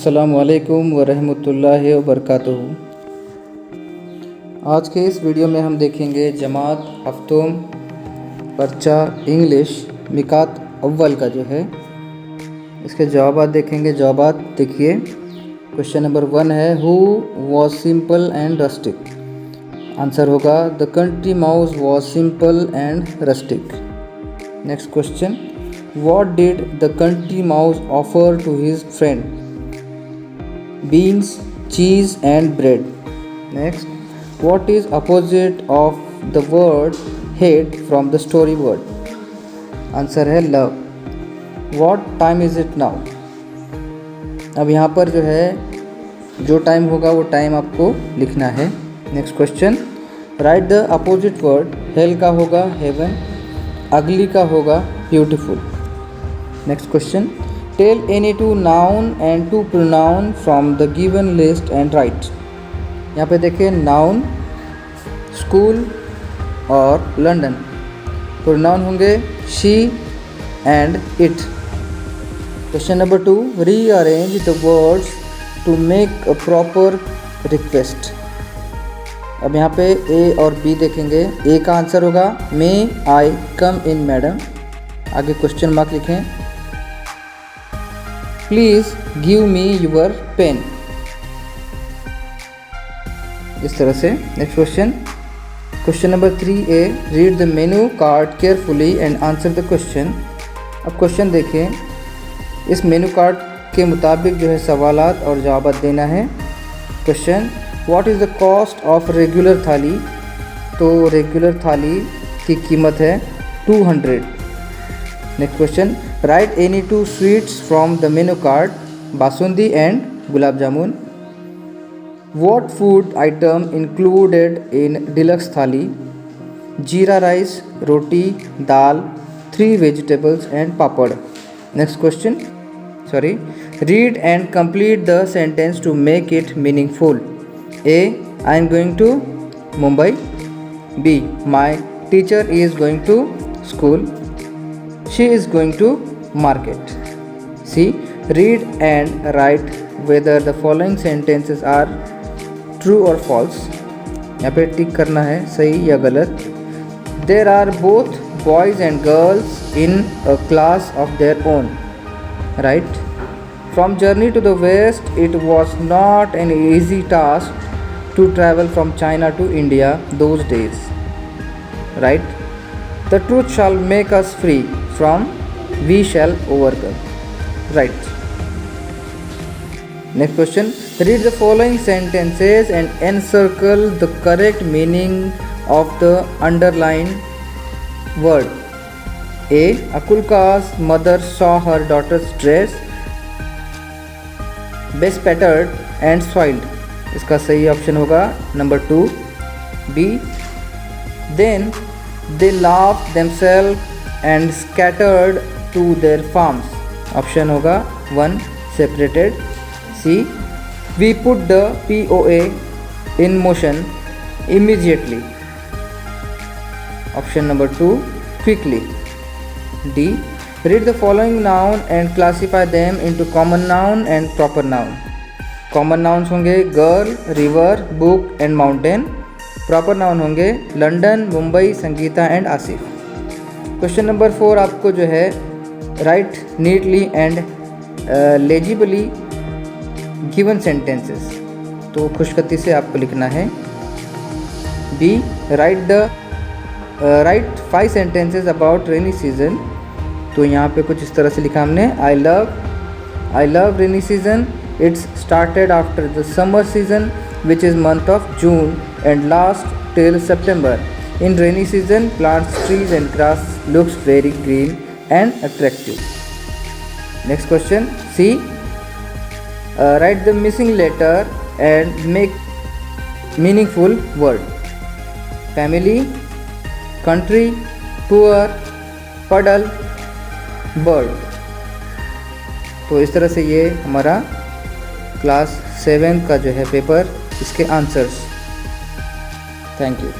अस्सलामुअलैकुम वरहमतुल्लाहि वबरकातुहू। आज के इस वीडियो में हम देखेंगे जमात हफ्तों पर्चा इंग्लिश मिकात अव्वल का जो है इसके जवाबात देखेंगे। जवाबात देखिए। क्वेश्चन नंबर 1 है who was simple and rustic. Answer होगा the country mouse was simple and rustic. Next question, what did the country mouse offer to his friend? Beans, cheese and bread. Next, what is opposite of the word hate from the story word? Answer है love. What time is it now? अब यहाँ पर जो है जो time होगा वो time आपको लिखना है। Next question, write the opposite word. Hell का होगा हेवन, अगली का होगा beautiful. Next question, tell any two noun and two pronoun from the given list and write. यहाँ पे देखिए नाउन स्कूल और लंदन, प्रोनाउन होंगे she and it. Question number 2, rearrange the words to make a proper request. अब यहाँ पे ए और B देखेंगे। ए का आंसर होगा may I come in madam. आगे क्वेश्चन मार्क लिखें, please give me your pen. इस तरह से। Next question, question number 3A, read the menu card carefully and answer the question. अब क्वेश्चन देखें, इस मेनू कार्ड के मुताबिक जो है सवालात और जवाब देना है। Question, what is the cost of regular thali? तो रेगुलर थाली की कीमत है 200। Next question, write any two sweets from the menu card, basundi and gulab jamun. What food item included in deluxe thali? Jeera rice, roti, dal, 3 vegetables and papad. Next question, read and complete the sentence to make it meaningful. A, I am going to Mumbai. B, my teacher is going to school. She is going to market. C, read and write whether the following sentences are true or false. यहाँ पे टिक करना है सही या गलत। There are both boys and girls in a class of their own. Right. From journey to the west, it was not an easy task to travel from China to India those days. Right. The truth shall make us free. From we shall overcome. Right. Next question, read the following sentences and encircle the correct meaning of the underlined word. A, Akulka's mother saw her daughter's dress bespattered and soiled. इसका सही option होगा number 2। B, then they laughed themselves and scattered to their farms. Option होगा 1, separated. C, we put the POA in motion immediately. Option number 2, quickly. D, read the following noun and classify them into common noun and proper noun. Common nouns होंगे girl, river, book and mountain. Proper noun होंगे London, Mumbai, Sangeeta and Asif. Question number 4 आपको जो है write neatly and legibly given sentences, तो खुशखती से आपको लिखना है। B, write 5 sentences about rainy season. तो यहाँ पे कुछ इस तरह से लिखा हमने, I love rainy season. It's started after the summer season which is month of June and last till September. In rainy season, plants, trees and grass looks very green and attractive. Next question, C, write the missing letter and make meaningful word. Family, country, poor, puddle, bird. तो इस तरह से ये हमारा class 7 का जो है paper, इसके आंसर्स। Thank you.